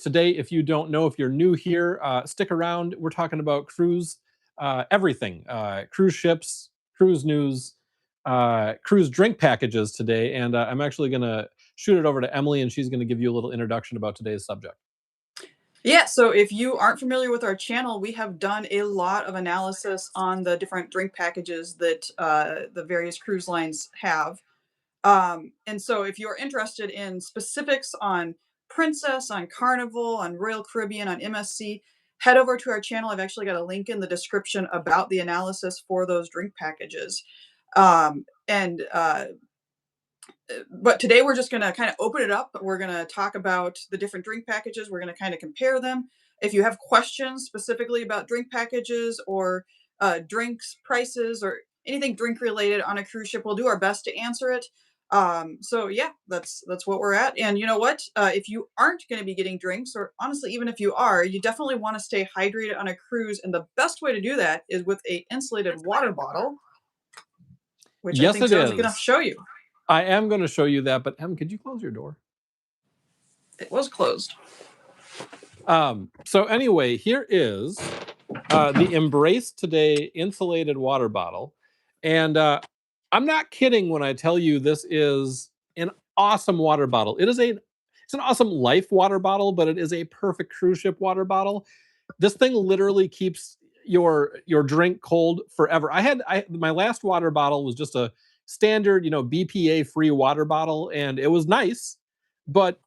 today. If you don't know, if you're new here, stick around. We're talking about cruise, everything, cruise ships, cruise news, cruise drink packages today. And I'm actually going to shoot it over to Emily, and she's going to give you a little introduction about today's subject. Yeah, so if you aren't familiar with our channel, we have done a lot of analysis on the different drink packages that the various cruise lines have. And so if you're interested in specifics on Princess, on Carnival, on Royal Caribbean, on MSC, head over to our channel. I've actually got a link in the description about the analysis for those drink packages. But today we're just going to kind of open it up. We're going to talk about the different drink packages. We're going to kind of compare them. If you have questions specifically about drink packages or drinks prices or anything drink related on a cruise ship, we'll do our best to answer it. So yeah, that's what we're at. And you know what? If you aren't going to be getting drinks, or honestly, even if you are, you definitely want to stay hydrated on a cruise. And the best way to do that is with a insulated water bottle, which Yes, I think Joe's going to show you. I am going to show you that, but Em, could you close your door? It was closed. So anyway, here is the Embrace Today insulated water bottle. And I'm not kidding when I tell you this is an awesome water bottle. It's an awesome life water bottle, but it is a perfect cruise ship water bottle. This thing literally keeps your drink cold forever. My last water bottle was just a standard, BPA free water bottle, and it was nice, but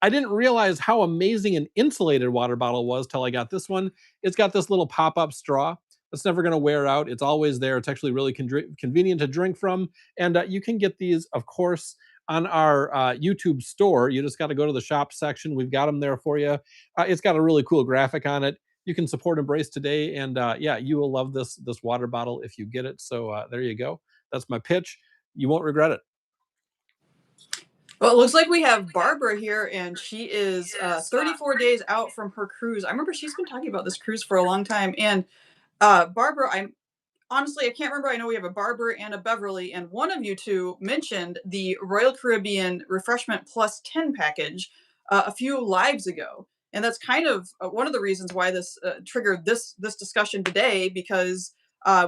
I didn't realize how amazing an insulated water bottle was till I got this one. It's got this little pop-up straw that's never going to wear out. It's always there. It's actually really convenient to drink from, and you can get these, of course, on our YouTube store. You just got to go to the shop section. We've got them there for you. It's got a really cool graphic on it. You can support Embrace Today, and yeah, you will love this water bottle if you get it. So there you go. That's my pitch. You won't regret it. Well, it looks like we have Barbara here, and she is 34 days out from her cruise. I remember she's been talking about this cruise for a long time. And Barbara, I can't remember. I know we have a Barbara and a Beverly, and one of you two mentioned the Royal Caribbean Refreshment Plus 10 package a few lives ago. And that's kind of one of the reasons why this triggered this discussion today, because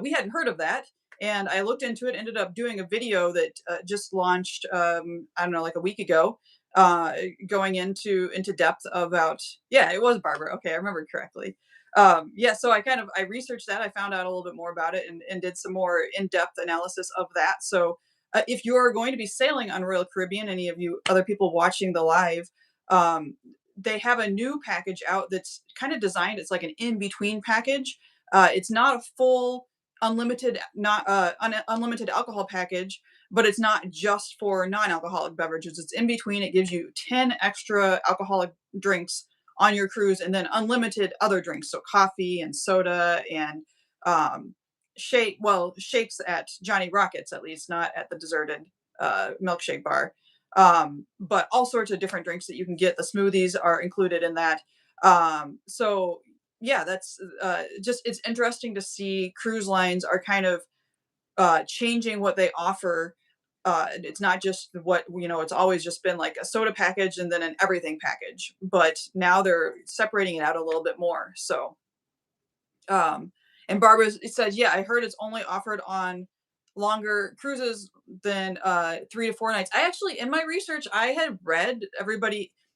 we hadn't heard of that. And I looked into it, ended up doing a video that just launched, I don't know, like a week ago, going into depth about, yeah, it was Barbara. Okay, I remembered correctly. Yeah, so I researched that. I found out a little bit more about it and did some more in-depth analysis of that. So if you're going to be sailing on Royal Caribbean, any of you other people watching the live, they have a new package out that's kind of designed. It's like an in-between package. It's not a full unlimited alcohol package, but it's not just for non-alcoholic beverages. It's in between. It gives you 10 extra alcoholic drinks on your cruise, and then unlimited other drinks, so coffee and soda and shakes at Johnny Rockets, at least not at the deserted milkshake bar, but all sorts of different drinks that you can get. The smoothies are included in that. So yeah, that's it's interesting to see cruise lines are kind of changing what they offer. It's not just what, it's always just been like a soda package and then an everything package, but now they're separating it out a little bit more. So, and Barbara says, yeah, I heard it's only offered on longer cruises than 3 to 4 nights. I actually, in my research, I had read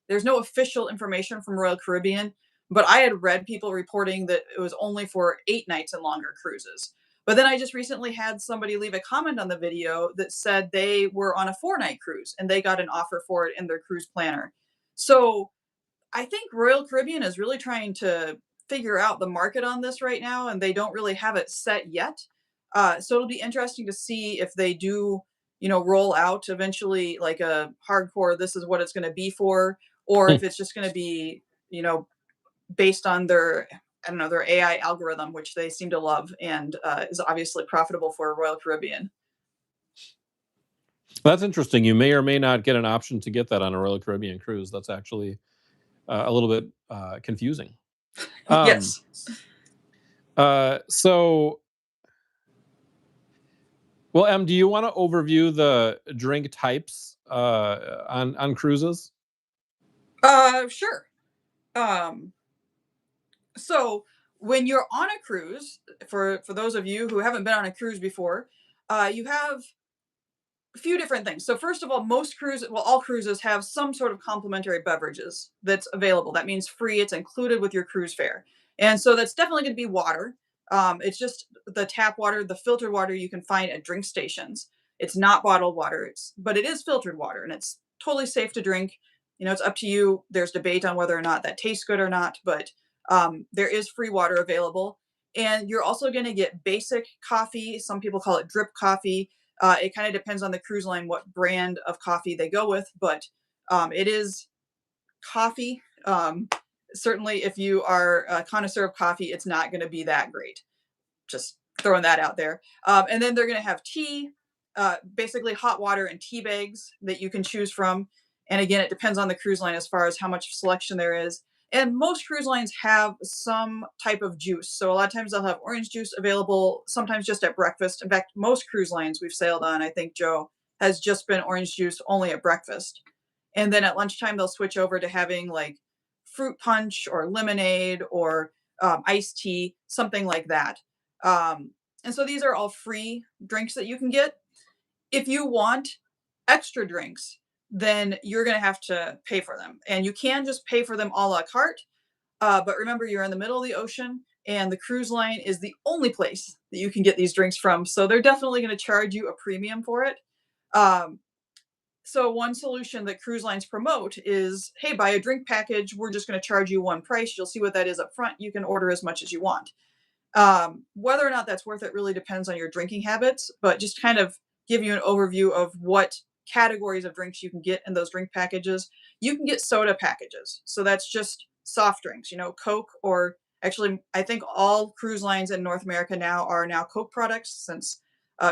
there's no official information from Royal Caribbean, but I had read people reporting that it was only for 8 nights and longer cruises. But then I just recently had somebody leave a comment on the video that said they were on a 4-night cruise and they got an offer for it in their cruise planner. So I think Royal Caribbean is really trying to figure out the market on this right now, and they don't really have it set yet. So it'll be interesting to see if they do, roll out eventually like a hardcore, this is what it's going to be for, or if it's just going to be, based on their AI algorithm, which they seem to love and is obviously profitable for Royal Caribbean. That's interesting. You may or may not get an option to get that on a Royal Caribbean cruise. That's actually a little bit confusing. Yes. So, well, Em, do you want to overview the drink types on cruises? Sure. Um, so when you're on a cruise, for those of you who haven't been on a cruise before, you have a few different things. So first of all, most cruises, well, all cruises have some sort of complimentary beverages that's available. That means free. It's included with your cruise fare, and so that's definitely going to be water. It's just the tap water, the filtered water you can find at drink stations. It's not bottled water. But it is filtered water, and it's totally safe to drink. You know, it's up to you. There's debate on whether or not that tastes good or not, but there is free water available, and you're also going to get basic coffee. Some people call it drip coffee. It kind of depends on the cruise line what brand of coffee they go with, but it is coffee. Certainly, if you are a connoisseur of coffee, it's not going to be that great. Just throwing that out there. And then they're going to have tea, basically hot water and tea bags that you can choose from. And again, it depends on the cruise line as far as how much selection there is. And most cruise lines have some type of juice. So a lot of times they'll have orange juice available, sometimes just at breakfast. In fact, most cruise lines we've sailed on, I think, Joe, has just been orange juice only at breakfast. And then at lunchtime, they'll switch over to having like fruit punch or lemonade or iced tea, something like that. And so these are all free drinks that you can get. If you want extra drinks, then you're going to have to pay for them. And you can just pay for them a la carte. But remember, you're in the middle of the ocean, and the cruise line is the only place that you can get these drinks from. So they're definitely going to charge you a premium for it. Um, so one solution that cruise lines promote is, hey, buy a drink package. We're just going to charge you one price. You'll see what that is up front. You can order as much as you want. Whether or not that's worth it really depends on your drinking habits, but just kind of give you an overview of what categories of drinks you can get in those drink packages. You can get soda packages. So that's just soft drinks, you know, Coke, or actually, I think all cruise lines in North America now are now Coke products, since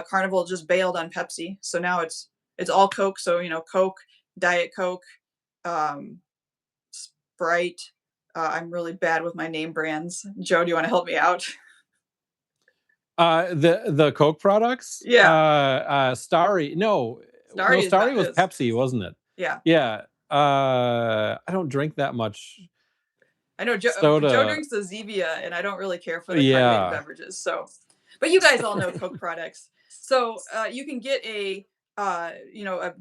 Carnival just bailed on Pepsi. So now it's all Coke. So, you know, Coke, Diet Coke, um, Sprite. I'm really bad with my name brands. Joe, do you want to help me out? The Coke products, Yeah, Starry. No, no, Starry Starry was is Pepsi, wasn't it? yeah. Yeah. I don't drink that much I know Joe soda. drinks the Zevia, and I don't really care for the carbonated Yeah. beverages. So, but you guys all know Coke products. So you can get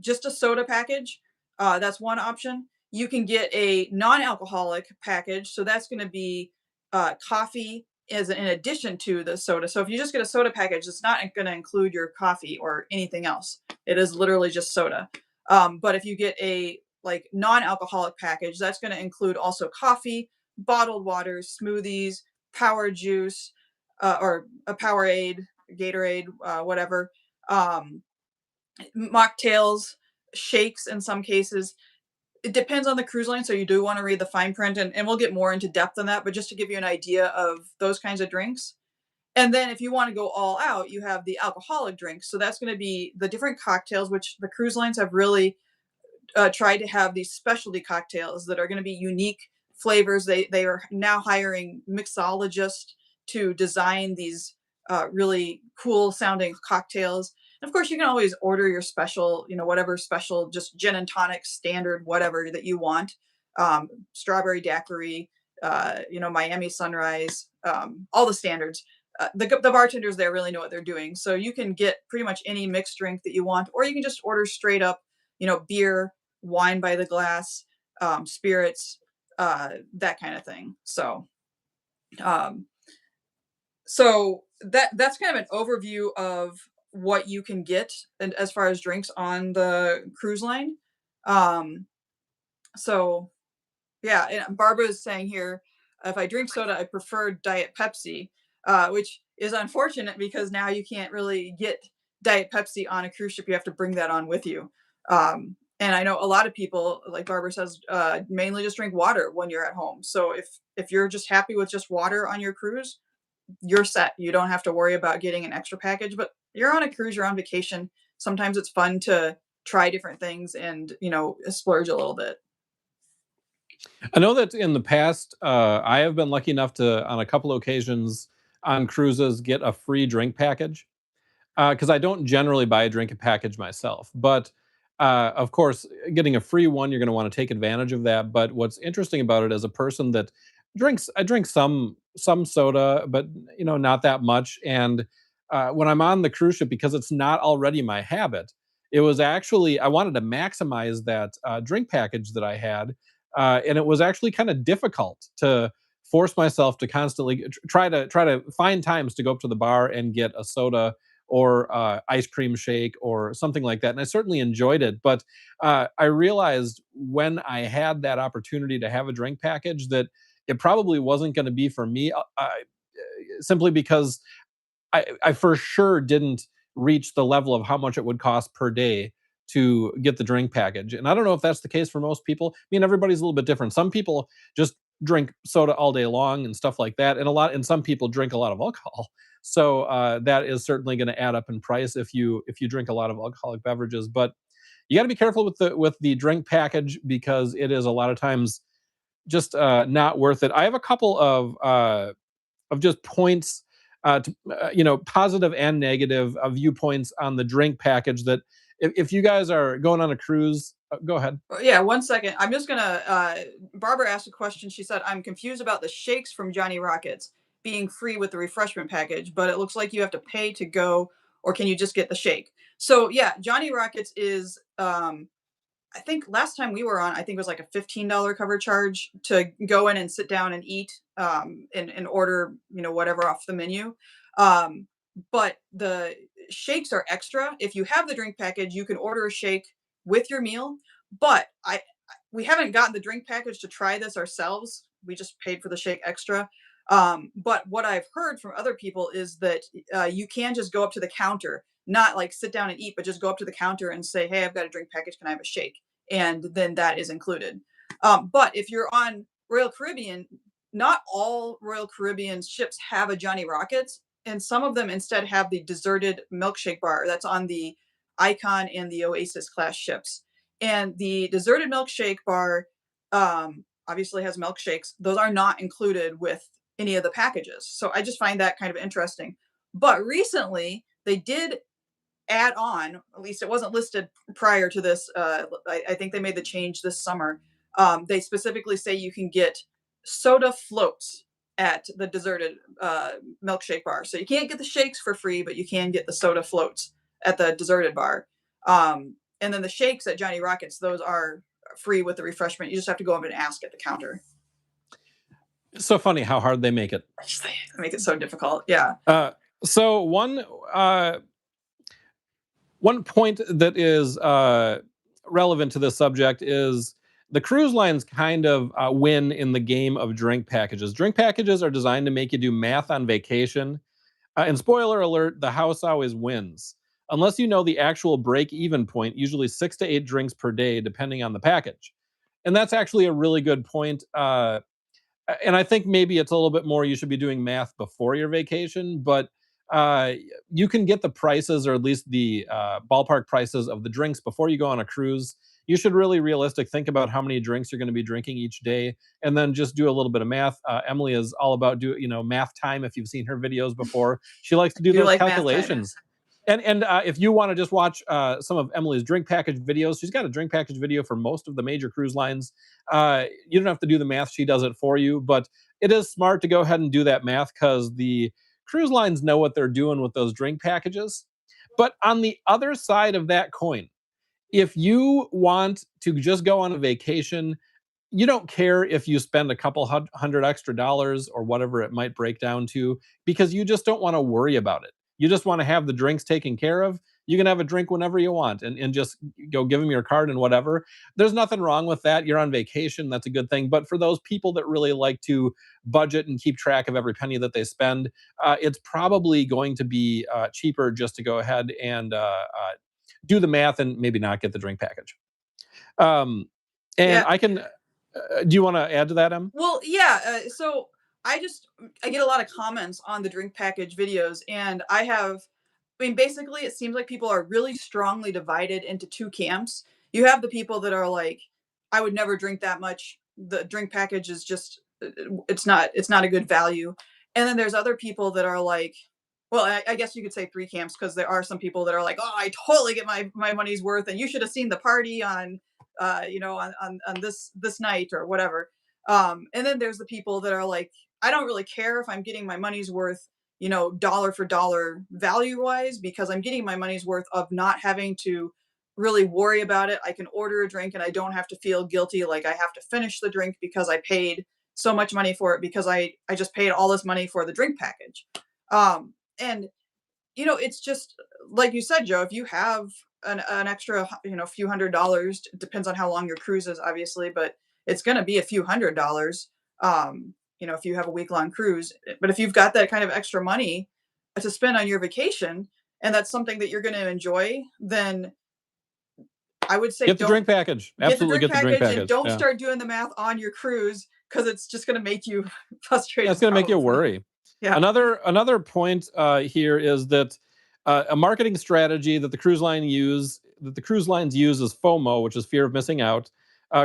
just a soda package. That's one option. You can get a non-alcoholic package. So that's going to be coffee as in addition to the soda. So if you just get a soda package, it's not going to include your coffee or anything else. It is literally just soda. But if you get a like non-alcoholic package, that's going to include also coffee, bottled waters, smoothies, power juice, or a Powerade, Gatorade, whatever, um, mocktails, shakes in some cases. It depends on the cruise line, so you do want to read the fine print, and we'll get more into depth on that, but just to give you an idea of those kinds of drinks. And then if you want to go all out, you have the alcoholic drinks. So that's going to be the different cocktails, which the cruise lines have really tried to have these specialty cocktails that are going to be unique flavors. They are now hiring mixologists to design these really cool sounding cocktails. And of course, you can always order your special, you know, whatever special, just gin and tonic, standard, whatever that you want. Strawberry daiquiri, Miami Sunrise, all the standards. The bartenders there really know what they're doing. So you can get pretty much any mixed drink that you want, or you can just order straight up, beer, wine by the glass, spirits, that kind of thing. Um, so that's kind of an overview of what you can get, and as far as drinks on the cruise line. Um, so yeah, and Barbara is saying here, if I drink soda, I prefer Diet Pepsi, which is unfortunate because now you can't really get Diet Pepsi on a cruise ship. You have to bring that on with you. And I know a lot of people, like Barbara says, mainly just drink water when you're at home. So if you're just happy with just water on your cruise, you're set. You don't have to worry about getting an extra package. But you're on a cruise, you're on vacation. Sometimes it's fun to try different things and splurge a little bit. I know that in the past, I have been lucky enough to, on a couple occasions on cruises, get a free drink package because I don't generally buy a drink package myself. But Of course, getting a free one, you're going to want to take advantage of that. But what's interesting about it, as a person that I drink some soda, but not that much. And when I'm on the cruise ship, because it's not already my habit, it was actually I wanted to maximize that drink package that I had, and it was actually kind of difficult to force myself to constantly try to find times to go up to the bar and get a soda or ice cream shake or something like that. And I certainly enjoyed it. But I realized when I had that opportunity to have a drink package that it probably wasn't going to be for me, simply because I for sure didn't reach the level of how much it would cost per day to get the drink package. And I don't know if that's the case for most people. I mean, everybody's a little bit different. Some people just drink soda all day long and stuff like that, and some people drink a lot of alcohol. So that is certainly going to add up in price if you drink a lot of alcoholic beverages. But you got to be careful with the drink package, because it is a lot of times just not worth it. I have a couple of just points, positive and negative viewpoints on the drink package. That if you guys are going on a cruise, go ahead. Yeah, 1 second. I'm just gonna. Barbara asked a question. She said, "I'm confused about the shakes from Johnny Rockets being free with the refreshment package, but it looks like you have to pay to go, or can you just get the shake?" So yeah, Johnny Rockets is. I think last time we were on, I think it was like a $15 cover charge to go in and sit down and eat, and order, whatever off the menu. Um, but the shakes are extra. If you have the drink package, you can order a shake with your meal. But we haven't gotten the drink package to try this ourselves. We just paid for the shake extra. But what I've heard from other people is that you can just go up to the counter, not like sit down and eat, but just go up to the counter and say, "Hey, I've got a drink package. Can I have a shake?" And then that is included. But if you're on Royal Caribbean, not all Royal Caribbean ships have a Johnny Rockets, and some of them instead have the deserted milkshake bar that's on the Icon and the Oasis class ships. And the deserted milkshake bar obviously has milkshakes. Those are not included with any of the packages. So I just find that kind of interesting. But recently, they did add on, at least it wasn't listed prior to this. I think they made the change this summer. They specifically say you can get soda floats at the deserted milkshake bar. So you can't get the shakes for free, but you can get the soda floats at the deserted bar. And then the shakes at Johnny Rockets, those are free with the refreshment. You just have to go up and ask at the counter. It's so funny how hard they make it. They make it so difficult. Yeah. So one point that is relevant to this subject is the cruise lines kind of win in the game of drink packages. Drink packages are designed to make you do math on vacation. And spoiler alert, the house always wins. Unless you know the actual break even point, usually 6 to 8 drinks per day, depending on the package. And that's actually a really good point. And I think maybe it's a little bit more you should be doing math before your vacation, but uh, you can get the prices, or at least the ballpark prices of the drinks before you go on a cruise. You should really realistic think about how many drinks you're going to be drinking each day, and then just do a little bit of math. Emily is all about math time. If you've seen her videos before, she likes to do Do you those like math time? calculations. And if you want to just watch some of Emily's drink package videos, she's got a drink package video for most of the major cruise lines. You don't have to do the math; she does it for you. But it is smart to go ahead and do that math, because the cruise lines know what they're doing with those drink packages. But on the other side of that coin, if you want to just go on a vacation, you don't care if you spend a couple hundred extra dollars or whatever it might break down to, because you just don't want to worry about it. You just want to have the drinks taken care of. You can have a drink whenever you want, and just go give them your card and whatever. There's nothing wrong with that. You're on vacation. That's a good thing. But for those people that really like to budget and keep track of every penny that they spend, it's probably going to be cheaper just to go ahead and do the math and maybe not get the drink package. Um, and Yeah. I can. Do you want to add to that, Em? Well, yeah. So I get a lot of comments on the drink package videos, and I mean, basically, it seems like people are really strongly divided into two camps. You have the people that are like, I would never drink that much. The drink package is just, it's not a good value. And then there's other people that are like, Well, I guess you could say three camps because there are some people that are like, oh, I totally get my money's worth, and you should have seen the party on, on this night or whatever. And then there's the people that are like, I don't really care if I'm getting my money's worth, dollar for dollar value wise, because I'm getting my money's worth of not having to really worry about it. I can order a drink and I don't have to feel guilty like I have to finish the drink because I paid so much money for it because I just paid all this money for the drink package. And it's just like you said, Joe, if you have an extra, few $100s, depends on how long your cruise is, obviously, but it's going to be a few $100s, if you have a week long cruise. But if you've got that kind of extra money to spend on your vacation and that's something that you're going to enjoy, then I would say Get the drink don't package. get the Absolutely drink get the drink package and package. don't Yeah. start doing the math on your cruise because it's just going to make you Yeah, it's frustrated, going to make you probably. worry. Yeah. Another point here is that a marketing strategy that the cruise lines use is FOMO, which is fear of missing out.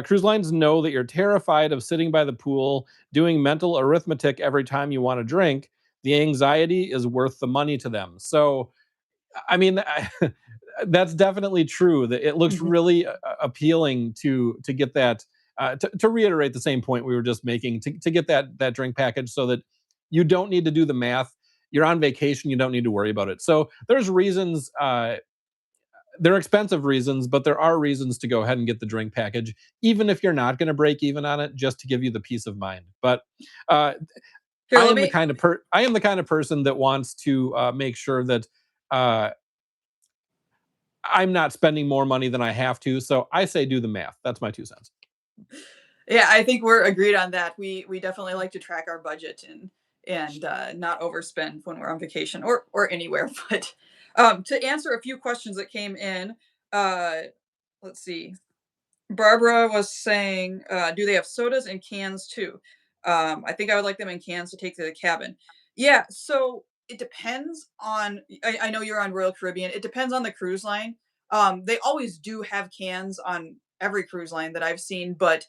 Cruise lines know that you're terrified of sitting by the pool doing mental arithmetic every time you want a drink. The anxiety is worth the money to them. So, I mean, that's definitely true. That it looks Mhm. really appealing to get that. To reiterate the same point we were just making, to get that drink package, so that you don't need to do the math. You're on vacation. You don't need to worry about it. So there's reasons. They're expensive reasons, but there are reasons to go ahead and get the drink package, even if you're not going to break even on it, just to give you the peace of mind. But uh, Here, let me I am the kind of person that wants to make sure that uh, I'm not spending more money than I have to. So I say do the math. That's my 2 cents. Yeah, I think we're agreed on that. We definitely like to track our budget and not overspend when we're on vacation or anywhere. But to answer a few questions that came in, uh, let's see. Barbara was saying, do they have sodas in cans too? I think I would like them in cans to take to the cabin. Yeah, so it depends on. I know you're on Royal Caribbean. It depends on the cruise line. They always do have cans on every cruise line that I've seen, but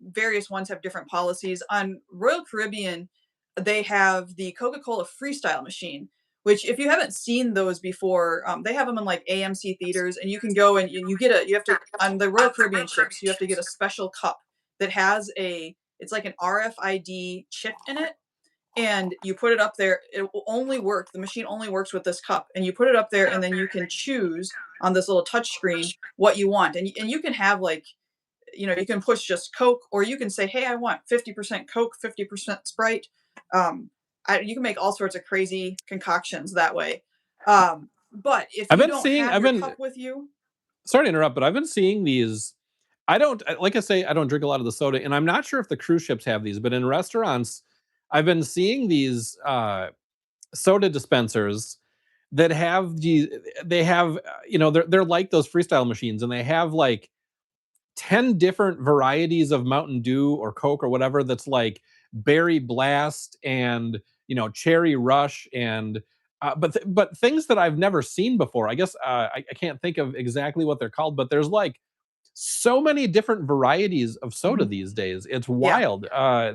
various ones have different policies. On Royal Caribbean, they have the Coca-Cola Freestyle machine, which if you haven't seen those before, they have them in like AMC theaters, and you can go and you have to, on the Royal Caribbean ships, you have to get a special cup that has it's like an RFID chip in it, and you put it up there. It will only work. The machine only works with this cup, and you put it up there, and then you can choose on this little touch screen what you want, and you can have like, you can push just Coke, or you can say, hey, I want 50% Coke, 50% Sprite. Um, you can make all sorts of crazy concoctions that way. But if I've you been don't seeing. have I've your been cup with you, Sorry to interrupt, but I've been seeing these. I don't like I say I don't drink a lot of the soda, and I'm not sure if the cruise ships have these, but in restaurants, I've been seeing these soda dispensers that have they have they're like those freestyle machines, and they have like 10 different varieties of Mountain Dew or Coke or whatever, that's like berry blast and cherry rush, and but things that I've never seen before. I guess I can't think of exactly what they're called, but there's like so many different varieties of soda mhm, these days. It's yeah, wild.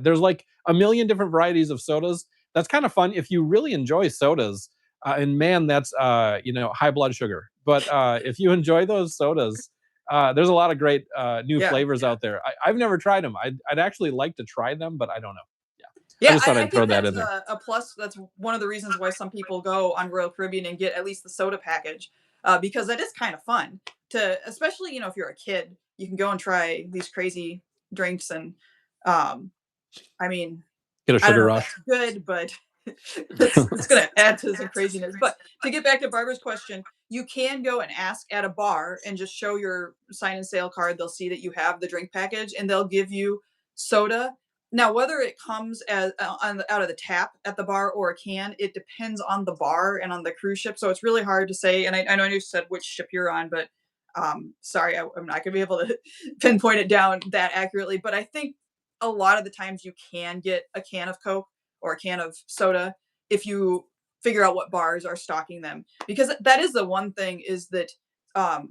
There's like a million different varieties of sodas. That's kind of fun if you really enjoy sodas. And man, that's high blood sugar. But if you enjoy those sodas, there's a lot of great new yeah. flavors out there. I've never tried them. I'd actually like to try them, but I don't know. Yeah, I Yeah, just thought I I'd throw think that that's in there. a plus. That's one of the reasons why some people go on Royal Caribbean and get at least the soda package, because it is kind of fun to, especially if you're a kid, you can go and try these crazy drinks, and um, I mean, Get a I don't sugar know if rush. that's good, but it's going to add to some craziness. But to get back to Barbara's question, you can go and ask at a bar and just show your sign and sale card. They'll see that you have the drink package, and they'll give you soda. Now, whether it comes as out of the tap at the bar or a can, it depends on the bar and on the cruise ship. So it's really hard to say. And I know you said which ship you're on, but sorry, I'm not going to be able to pinpoint it down that accurately. But I think a lot of the times you can get a can of Coke or a can of soda if you figure out what bars are stocking them, because that is the one thing, is that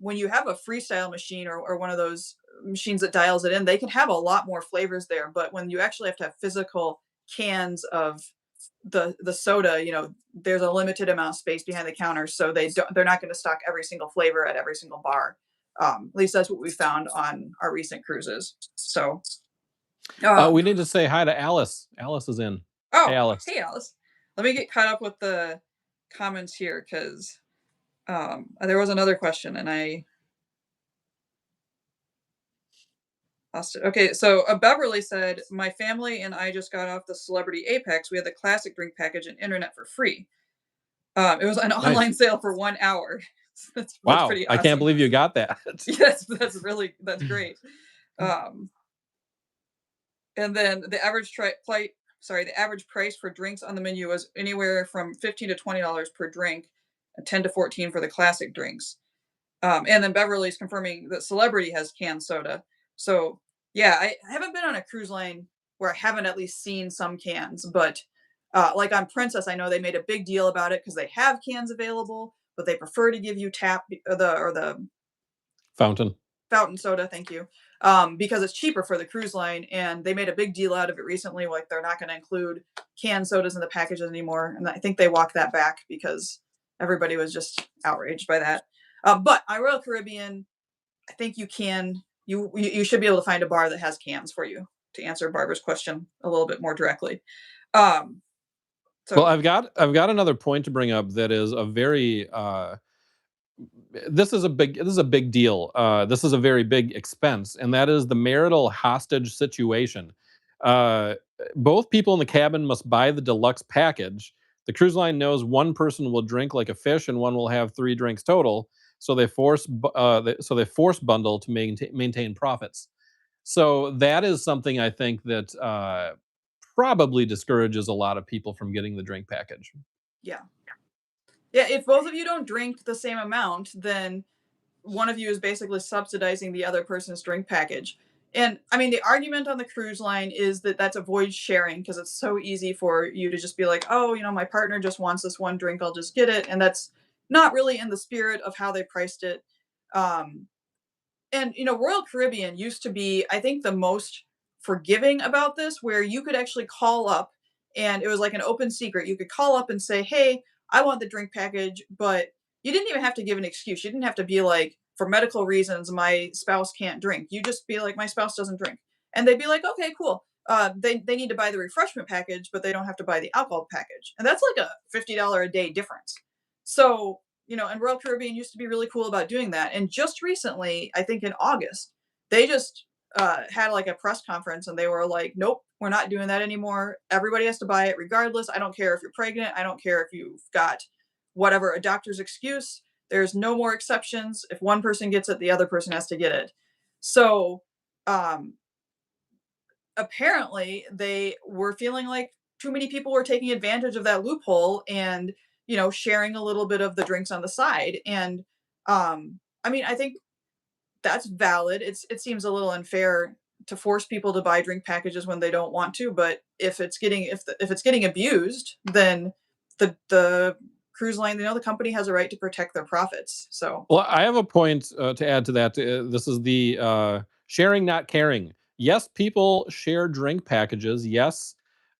when you have a freestyle machine, or one of those machines that dials it in, they can have a lot more flavors there, but when you actually have to have physical cans of the soda, there's a limited amount of space behind the counter, so they're not going to stock every single flavor at every single bar. At least that's what we found on our recent cruises. So, We um, need to say hi to Alice. Alice is in. Hey, oh, Alice. hey Alice, let me get caught up with the comments here because there was another question and I lost it. Okay, so Beverly said, "My family and I just got off the Celebrity Apex. We had the classic drink package and internet for free. It was an Nice. online sale for 1 hour. That's Wow. pretty I can't awesome. believe you got that. Yes, that's great. Um, and then the average price for drinks on the menu was anywhere from $15 to $20 per drink, and 10 to 14 for the classic drinks. And then Beverly's confirming that Celebrity has canned soda. So yeah, I haven't been on a cruise line where I haven't at least seen some cans, but like on Princess, I know they made a big deal about it because they have cans available, but they prefer to give you tap or the Fountain. fountain soda. Thank you, because it's cheaper for the cruise line, and they made a big deal out of it recently. Like they're not going to include canned sodas in the packages anymore, and I think they walked that back because everybody was just outraged by that. But on Royal Caribbean, I think you should be able to find a bar that has cans for you to answer Barbara's question a little bit more directly. Um, Well, so I've got another point to bring up that is a very this is a big deal. This is a very big expense, and that is the marital hostage situation. Uh, Both people in the cabin must buy the deluxe package. The cruise line knows one person will drink like a fish, and one will have three drinks total. So they force bundle to maintain profits. So that is something I think that probably discourages a lot of people from getting the drink package. yeah, yeah. If both of you don't drink the same amount, then one of you is basically subsidizing the other person's drink package. And I mean, the argument on the cruise line is that that's avoid sharing because it's so easy for you to just be like, oh, my partner just wants this one drink, I'll just get it. And that's not really in the spirit of how they priced it. Um, and Royal Caribbean used to be, I think, the most forgiving about this, where you could actually call up and it was like an open secret. You could call up and say, hey, I want the drink package, but you didn't even have to give an excuse. You didn't have to be like, for medical reasons my spouse can't drink. You just be like, my spouse doesn't drink, and they'd be like, okay, cool. They need to buy the refreshment package, but they don't have to buy the alcohol package, and that's like a $50 a day difference. So and Royal Caribbean used to be really cool about doing that. And just recently, I think in August, they just had like a press conference and they were like, nope, we're not doing that anymore. Everybody has to buy it regardless. I don't care if you're pregnant. I don't care if you've got whatever, a doctor's excuse. There's no more exceptions. If one person gets it, the other person has to get it. So um, apparently they were feeling like too many people were taking advantage of that loophole and sharing a little bit of the drinks on the side. And I mean, I think that's valid. It seems a little unfair to force people to buy drink packages when they don't want to, but if it's getting abused, then the cruise line, the company has a right to protect their profits. So Well, I have a point to add to that. This is the sharing, not caring. Yes, people share drink packages. Yes,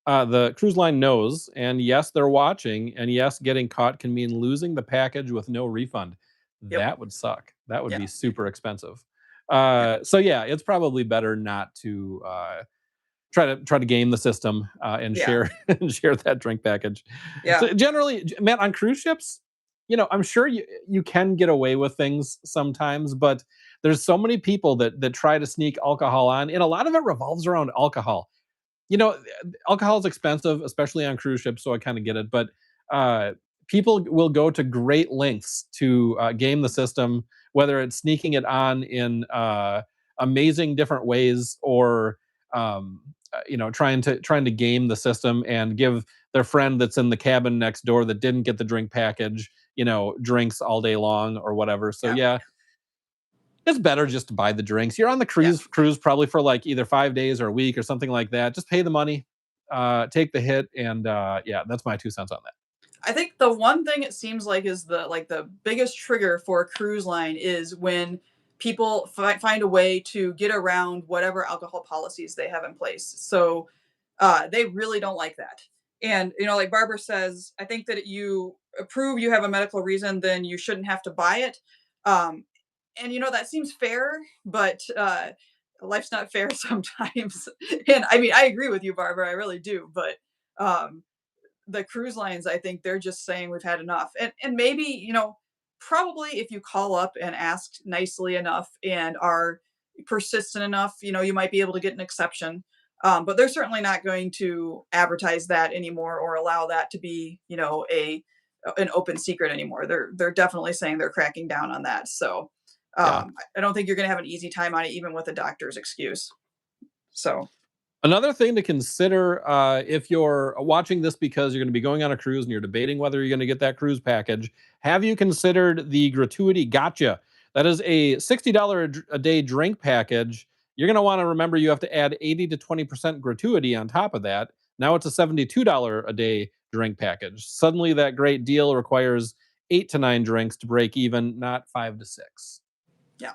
the cruise line knows. And yes, they're watching. And yes, getting caught can mean losing the package with no refund. yep. That would suck. That would Yeah. be super expensive. Yeah. So yeah, it's probably better not to try to game the system and Yeah. share and share that drink package. Yeah. So generally, man, on cruise ships, I'm sure you can get away with things sometimes, but there's so many people that try to sneak alcohol on, and a lot of it revolves around alcohol. You know, Alcohol is expensive, especially on cruise ships, so I kind of get it. But uh, people will go to great lengths to game the system, whether it's sneaking it on in amazing different ways or trying to game the system and give their friend that's in the cabin next door that didn't get the drink package, drinks all day long or whatever. So Yeah. yeah, it's better just to buy the drinks. You're on the Yeah. cruise probably for like either 5 days or a week or something like that. Just pay the money, take the hit, and yeah, that's my 2 cents on that. I think the one thing it seems like is the biggest trigger for a cruise line is when people find a way to get around whatever alcohol policies they have in place. So they really don't like that. And like Barbara says, I think that you prove you have a medical reason, then you shouldn't have to buy it. Um, and that seems fair, but life's not fair sometimes. And I mean, I agree with you, Barbara. I really do. But um, the cruise lines, I think they're just saying we've had enough. And maybe, probably if you call up and ask nicely enough and are persistent enough, you might be able to get an exception. But they're certainly not going to advertise that anymore or allow that to be, a an open secret anymore. They're definitely saying they're cracking down on that. So Yeah. I don't think you're going to have an easy time on it, even with a doctor's excuse. So Another thing to consider if you're watching this because you're going to be going on a cruise and you're debating whether you're going to get that cruise package, have you considered the gratuity gotcha? That is a $60 a day drink package. You're going to want to remember you have to add 80 to 20% gratuity on top of that. Now it's a $72 a day drink package. Suddenly, that great deal requires 8 to 9 drinks to break even, not 5 to 6. yeah.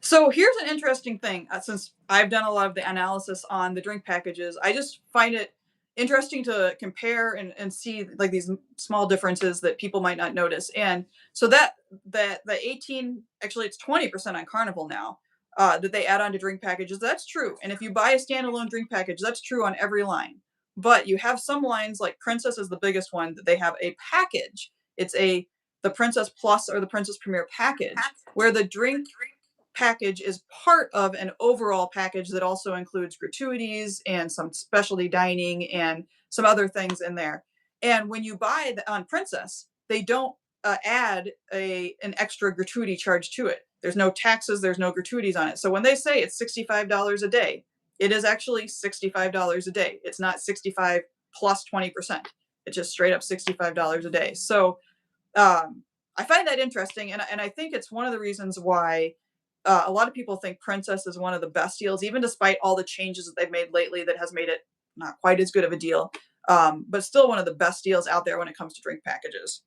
So here's an interesting thing. Since I've done a lot of the analysis on the drink packages, I just find it interesting to compare and see like these small differences that people might not notice. And so that the 18, actually it's 20% on Carnival now, that they add on to drink packages. That's true. And if you buy a standalone drink package, that's true on every line. But you have some lines like Princess is the biggest one that they have a package. It's the Princess Plus or the Princess Premier package where the drink package is part of an overall package that also includes gratuities and some specialty dining and some other things in there. And when you buy on Princess, they don't add an extra gratuity charge to it. There's no taxes, there's no gratuities on it. So when they say it's $65 a day, it is actually $65 a day. It's not 65 plus 20%. It's just straight up $65 a day. So I find that interesting, and I think it's one of the reasons why a lot of people think Princess is one of the best deals, even despite all the changes that they've made lately that has made it not quite as good of a deal, but still one of the best deals out there when it comes to drink packages.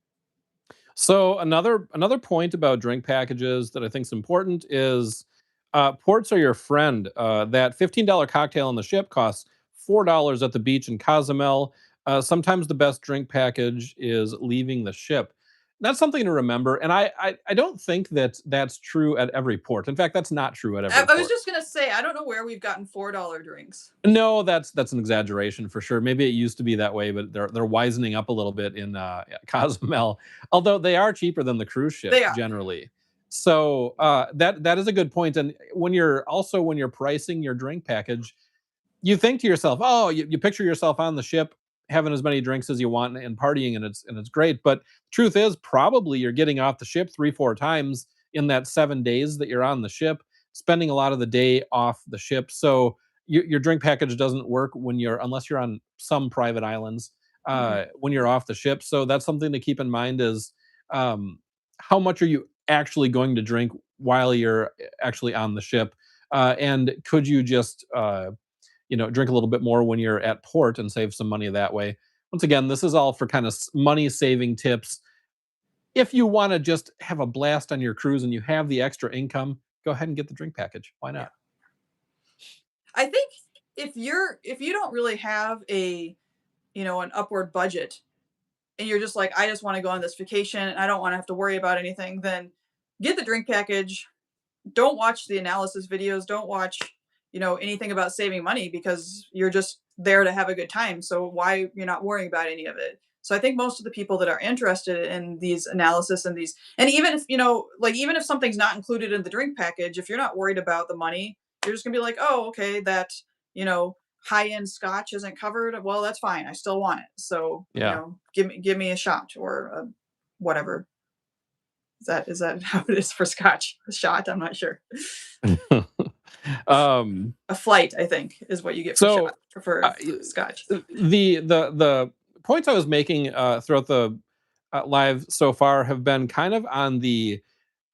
So another point about drink packages that I think is important is ports are your friend. That $15 cocktail on the ship costs $4 at the beach in Cozumel. Sometimes the best drink package is leaving the ship. That's something to remember, and I don't think that that's true at every port. In fact, that's not true at every I was port. just gonna say, I don't know where we've gotten $4 drinks. No, that's an exaggeration for sure. Maybe it used to be that way, but they're wisening up a little bit in Cozumel. Although they are cheaper than the cruise They ships are. generally. So that is a good point. And when you're pricing your drink package, you think to yourself, oh, you picture yourself on the ship having as many drinks as you want and partying, and it's great. But truth is, probably you're getting off the ship 3 4 times in that 7 days that you're on the ship, spending a lot of the day off the ship. So your drink package doesn't work unless you're on some private islands Mhm. when you're off the ship. So that's something to keep in mind is how much are you actually going to drink while you're actually on the ship, and could you just drink a little bit more when you're at port and save some money that way. Once again, this is all for kind of money saving tips. If you want to just have a blast on your cruise and you have the extra income, go ahead and get the drink package. Why Yeah. not? I think if you don't really have an upward budget and you're just like, I just want to go on this vacation and I don't want to have to worry about anything, then get the drink package. Don't watch the analysis videos. Don't watch, anything about saving money because you're just there to have a good time. So why you're not worrying about any of it. So I think most of the people that are interested in these analysis and these, and even if, like even if something's not included in the drink package, if you're not worried about the money, you're just gonna be like, oh, okay, that, you know, high end scotch isn't covered. Well, that's fine. I still want it. So, Yeah. give me a shot or whatever. Is that how it is for scotch? A shot? I'm not sure. um, A flight, I think, is what you get for so shot for uh, scotch. the points I was making throughout the live so far have been kind of on the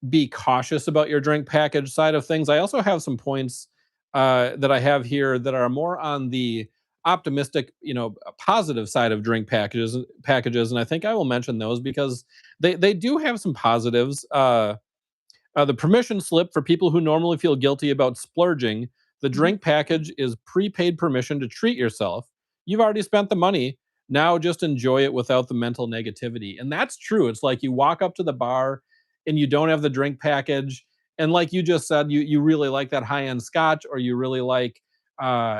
be cautious about your drink package side of things. I also have some points that I have here that are more on the optimistic, positive side of drink packages, and I think I will mention those because they do have some positives. The permission slip for people who normally feel guilty about splurging. The Mhm. drink package is prepaid permission to treat yourself. You've already spent the money. Now just enjoy it without the mental negativity. And that's true. It's like you walk up to the bar and you don't have the drink package. And like you just said, you really like that high end scotch, or you really like,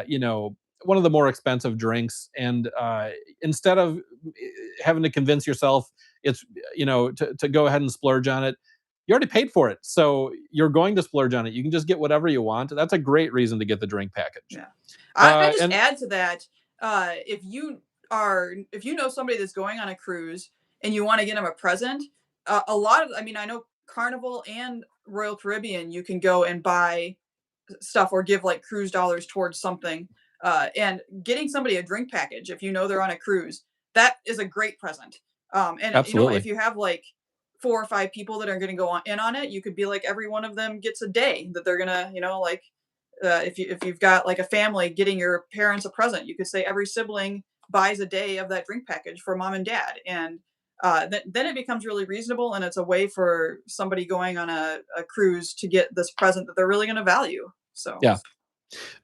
you know, one of the more expensive drinks. And instead of having to convince yourself it's, you know, to go ahead and splurge on it, you already paid for it. So you're going to splurge on it. You can just get whatever you want. That's a great reason to get the drink package. Yeah. I just And add to that, if you know somebody that's going on a cruise and you want to get them a present, a lot of, I mean, I know Carnival and Royal Caribbean, you can go and buy stuff or give like cruise dollars towards something. And getting somebody a drink package, if you know they're on a cruise, that is a great present. And you know, if absolutely. you have like 4 or 5 people that are going to go on in on it, you could be like every one of them gets a day that they're gonna, you know, like if you've got like a family getting your parents a present, you could say every sibling buys a day of that drink package for mom and dad, and then it becomes really reasonable, and it's a way for somebody going on a cruise to get this present that they're really going to value. So Yeah.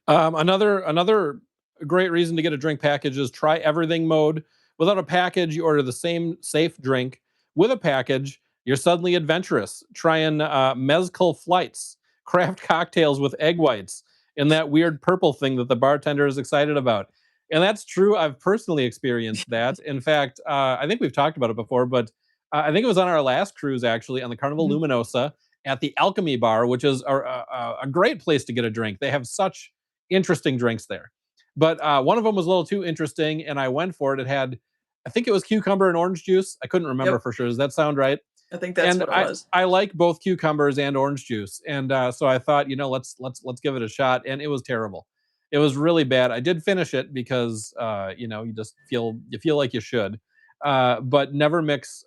Another great reason to get a drink package is try everything mode. Without a package, you order the same safe drink. With a package, you're suddenly adventurous, trying mezcal flights, craft cocktails with egg whites, and that weird purple thing that the bartender is excited about. And that's true. I've personally experienced that. In fact, I think we've talked about it before, but I think it was on our last cruise, actually, on the Carnival mhm. Luminosa at the Alchemy Bar, which is a great place to get a drink. They have such interesting drinks there. But one of them was a little too interesting, and I went for it. It had, I think it was cucumber and orange juice. I couldn't remember Yep, for sure. Does that sound right? I think that's And what it was. I like both cucumbers and orange juice, and so I thought, you know, let's give it a shot. And it was terrible. It was really bad. I did finish it because you know, you feel like you should, but never mix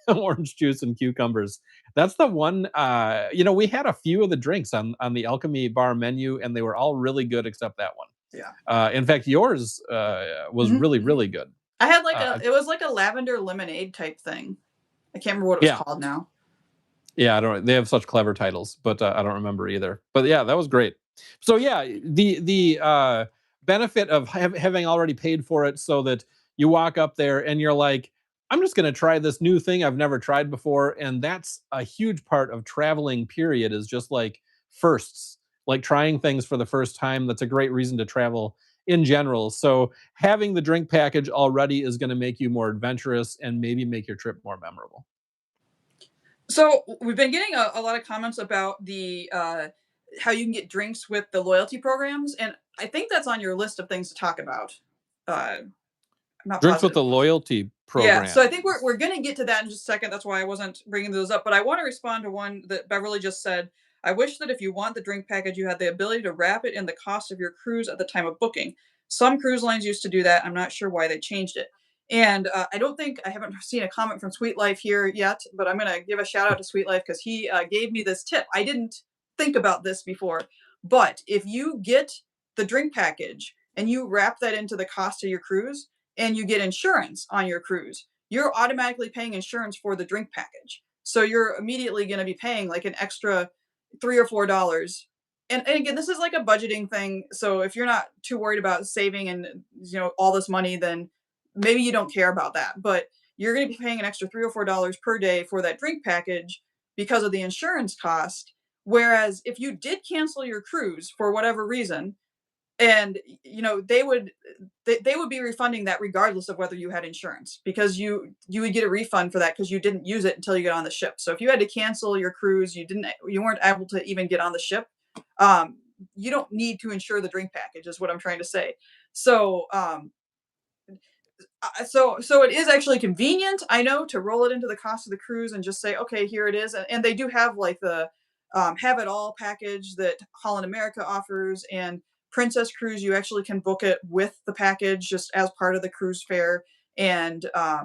orange juice and cucumbers. That's the one. You know, we had a few of the drinks on the Alchemy Bar menu, and they were all really good except that one. Yeah. In fact, yours was Mhm. really good. I had like Uh, it was like a lavender lemonade type thing. I can't remember what it was yeah, called now. yeah, I don't. They have such clever titles, but I don't remember either. But yeah, that was great. So yeah, the benefit of having already paid for it, so that you walk up there and you're like, I'm just going to try this new thing I've never tried before, and that's a huge part of traveling. Period, is just like firsts, like trying things for the first time. That's a great reason to travel in general. So having the drink package already is going to make you more adventurous and maybe make your trip more memorable. So we've been getting a lot of comments about the how you can get drinks with the loyalty programs, and I think that's on your list of things to talk about. I'm not Drinks with positive. the loyalty Yeah, so I program. think we're gonna get to that in just a second. That's why I wasn't bringing those up, but I want to respond to one that Beverly just said. I wish that if you want the drink package, you had the ability to wrap it in the cost of your cruise at the time of booking. Some cruise lines used to do that. I'm not sure why they changed it. And I don't think I haven't seen a comment from Sweet Life here yet, but I'm gonna give a shout out to Sweet Life because he gave me this tip. I didn't think about this before, but if you get the drink package and you wrap that into the cost of your cruise, and you get insurance on your cruise, you're automatically paying insurance for the drink package. So you're immediately going to be paying like an extra $3 or $4. And again, this is like a budgeting thing. So if you're not too worried about saving and all this money, then maybe you don't care about that. But you're going to be paying an extra $3 or $4 per day for that drink package because of the insurance cost. Whereas if you did cancel your cruise for whatever reason, and they would be refunding that regardless of whether you had insurance, because you would get a refund for that because you didn't use it until you get on the ship. So if you had to cancel your cruise, you weren't able to even get on the ship, um, you don't need to insure the drink package is what I'm trying to say. So so it is actually convenient, I know, to roll it into the cost of the cruise and just say, okay, here it is. And they do have like the have it all package that Holland America offers, and Princess Cruise, you actually can book it with the package just as part of the cruise fare. And I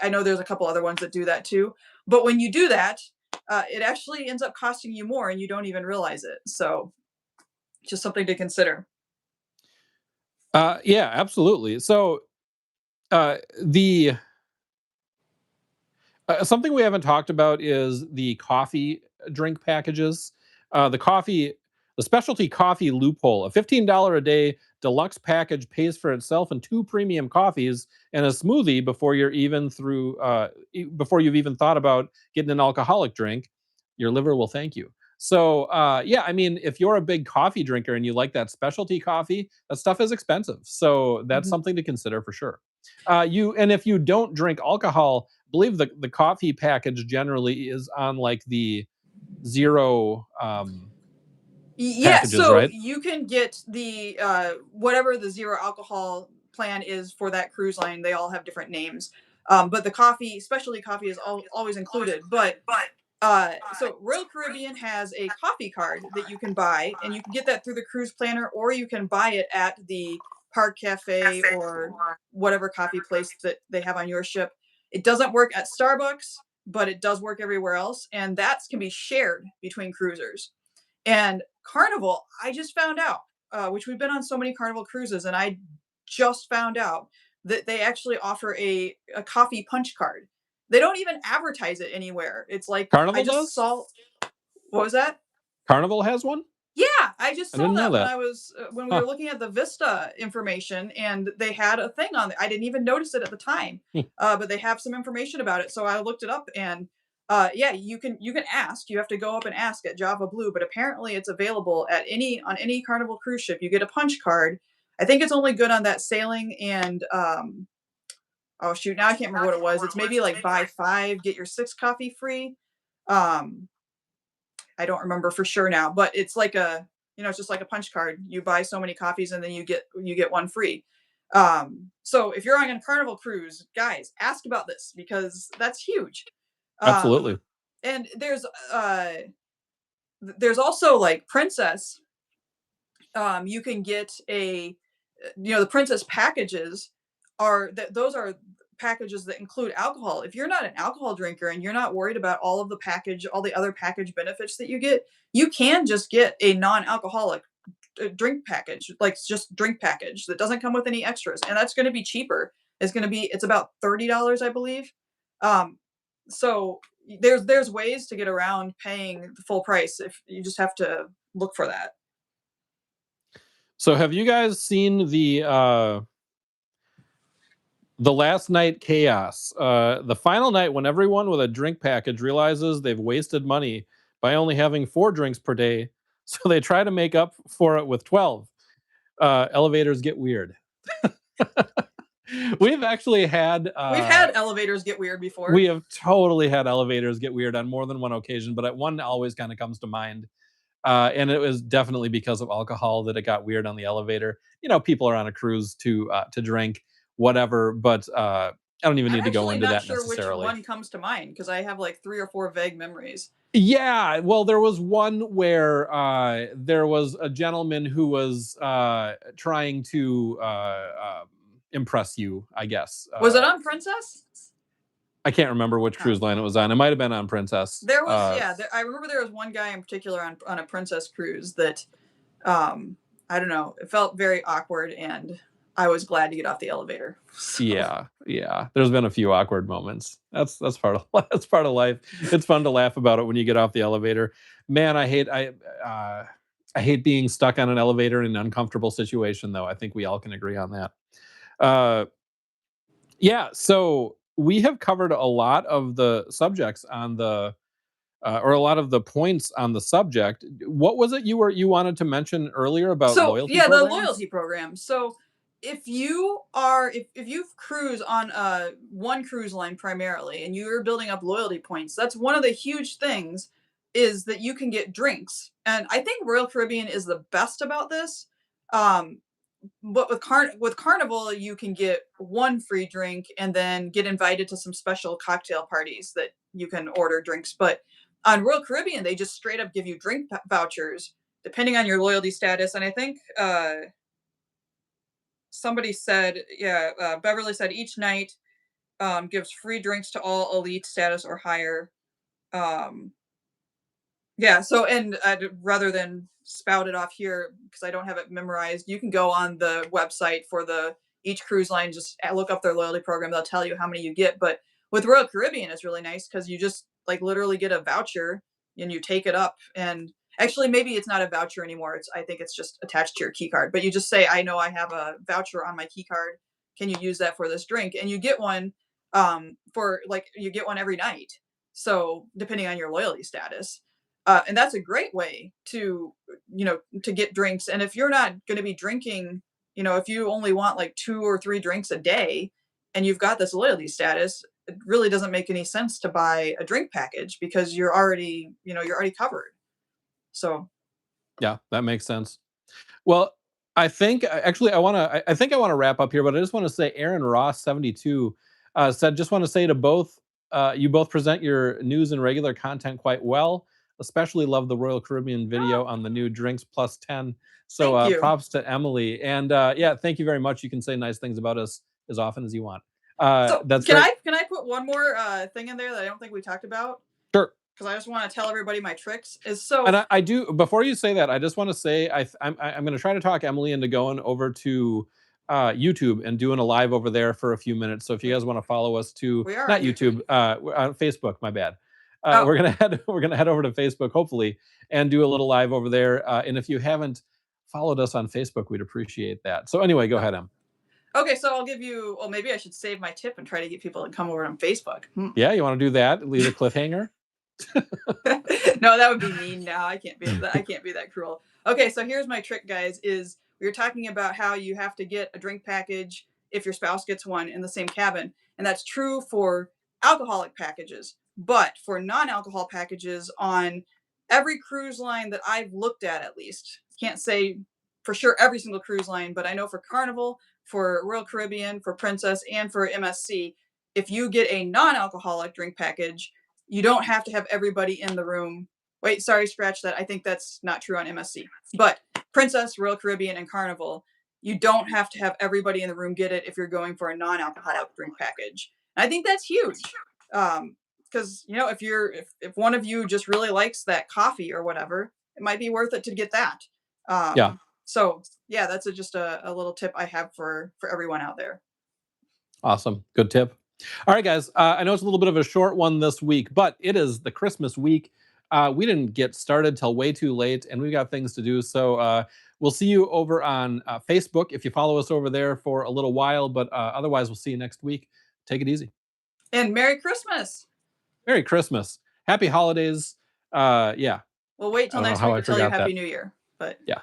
know there's a couple other ones that do that too. But when you do that, it actually ends up costing you more and you don't even realize it. So just something to consider. Yeah, absolutely. So the something we haven't talked about is the coffee drink packages. The coffee, The specialty coffee loophole: a $15 a day deluxe package pays for itself and 2 premium coffees and a smoothie before you're even through before you've even thought about getting an alcoholic drink. Your liver will thank you. So yeah, I mean, if you're a big coffee drinker and you like that specialty coffee, that stuff is expensive. So that's Mhm. something to consider for sure. You and if you don't drink alcohol, I believe the coffee package generally is on like the zero Yeah, packages, so right? you can get the whatever the zero alcohol plan is for that cruise line. They all have different names, but the coffee, specialty coffee, is always included. But so Royal Caribbean has a coffee card that you can buy, and you can get that through the cruise planner, or you can buy it at the Park Cafe or whatever coffee place that they have on your ship. It doesn't work at Starbucks, but it does work everywhere else, and that can be shared between cruisers. And Carnival, I just found out, which we've been on so many Carnival cruises, and I just found out that they actually offer a coffee punch card. They don't even advertise it anywhere. It's like I Carnival just does? saw. What was that? Carnival has one? Yeah, I just I saw didn't know that when that. I was when we Huh. were looking at the Vista information, and they had a thing on it. I didn't even notice it at the time, Hmm. but they have some information about it. So I looked it up, and yeah, you can ask. You have to go up and ask at Java Blue, but apparently it's available at any Carnival cruise ship. You get a punch card. I think it's only good on that sailing and oh shoot, now I can't remember what it was. It's maybe like buy five get your six coffee free. Um, I don't remember for sure now, but it's like it's just like a punch card. You buy so many coffees and then you get one free. So if you're on a Carnival cruise, guys, ask about this because that's huge. Um, Absolutely. and there's also like Princess. You can get the Princess packages are that those are packages that include alcohol. If you're not an alcohol drinker and you're not worried about all the other package benefits that you get, you can just get a non-alcoholic drink package, like just drink package that doesn't come with any extras, and that's going to be cheaper. It's about $30, I believe. Um, so there's ways to get around paying the full price if you just have to look for that. So have you guys seen the last night chaos? The final night when everyone with a drink package realizes they've wasted money by only having 4 drinks per day, so they try to make up for it with 12. Elevators get weird. We've actually had We've had elevators get weird before. we have totally had elevators get weird on more than one occasion, but at one always kind of comes to mind. And it was definitely because of alcohol that it got weird on the elevator. You know, people are on a cruise to drink, whatever. But I don't even I'm need to go actually into not that sure which necessarily. one comes to mind because I have like three or four vague memories. Yeah, well, there was one where there was a gentleman who was trying to impress you, I guess. Was it on Princess? I can't remember which Oh. cruise line it was on. It might have been on Princess. There was, yeah. I remember there was one guy in particular on a Princess cruise that, um, I don't know, it felt very awkward, and I was glad to get off the elevator. So Yeah, yeah. There's been a few awkward moments. That's part of that's part of life. It's fun to laugh about it when you get off the elevator. Man, I hate being stuck on an elevator in an uncomfortable situation, though. I think we all can agree on that. Uh, yeah. So we have covered a lot of the subjects on the or a lot of the points on the subject. What was it you wanted to mention earlier about So loyalty yeah, the programs? loyalty program. So if you cruise on one cruise line primarily and you're building up loyalty points, that's one of the huge things is that you can get drinks. And I think Royal Caribbean is the best about this. Um, but with Carnival, you can get one free drink and then get invited to some special cocktail parties that you can order drinks. But on Royal Caribbean, they just straight up give you drink vouchers depending on your loyalty status. And I think somebody said, yeah, Beverly said each night gives free drinks to all elite status or higher. Um, Yeah, so and rather than spout it off here because I don't have it memorized, you can go on the website for the each cruise line, just look up their loyalty program. They'll tell you how many you get. But with Royal Caribbean, it's really nice because you just like literally get a voucher and you take it up. And Actually, maybe it's not a voucher anymore. I think it's just attached to your key card. But you just say, I know I have a voucher on my key card. Can you use that for this drink? And you get one for like you get one every night. So depending on your loyalty status. And that's a great way to, to get drinks. And if you're not going to be drinking, if you only want like 2 or 3 drinks a day and you've got this loyalty status, it really doesn't make any sense to buy a drink package because you're already covered. So Yeah, that makes sense. Well, I think actually I think I want to wrap up here, but I just want to say Aaron Ross 72 said just want to say to both you both present your news and regular content quite well. Especially love the Royal Caribbean video on the new drinks plus 10. So thank you. props to Emily. And yeah, thank you very much. You can say nice things about us as often as you want. So That's can great. I put one more thing in there that I don't think we talked about? Sure. Because I just want to tell everybody my tricks And I do. Before you say that, I just want to say I'm going to try to talk Emily into going over to YouTube and doing a live over there for a few minutes. So if you guys want to follow us to we are not on YouTube, we're on Facebook. My bad. Oh. We're gonna head over to Facebook hopefully and do a little live over there. And if you haven't followed us on Facebook, we'd appreciate that. So anyway, go ahead, Em. Okay, so I'll give you. Well, maybe I should save my tip and try to get people to come over on Facebook. Yeah, you want to do that? Leave a cliffhanger. No, that would be mean. Now I can't be that cruel. Okay, so here's my trick, guys. Is we were talking about how you have to get a drink package if your spouse gets one in the same cabin, and that's true for alcoholic packages. But for non-alcohol packages on every cruise line that I've looked at least, can't say for sure every single cruise line, but I know for Carnival, for Royal Caribbean, for Princess, and for MSC, if you get a non-alcoholic drink package, you don't have to have everybody in the room. Wait, sorry, scratch that. I think that's not true on MSC. But Princess, Royal Caribbean, and Carnival, you don't have to have everybody in the room get it if you're going for a non-alcoholic drink package. And I think that's huge. Because if one of you just really likes that coffee or whatever, it might be worth it to get that. Yeah. So yeah, that's just a little tip I have for everyone out there. Awesome. Good tip. All right, guys. I know it's a little bit of a short one this week, but it is the Christmas week. We didn't get started till way too late, and we've got things to do. So we'll see you over on Facebook if you follow us over there for a little while. But otherwise, we'll see you next week. Take it easy. And Merry Christmas. Merry Christmas. Happy holidays. Yeah. We'll wait till next week to tell you Happy New Year. But yeah.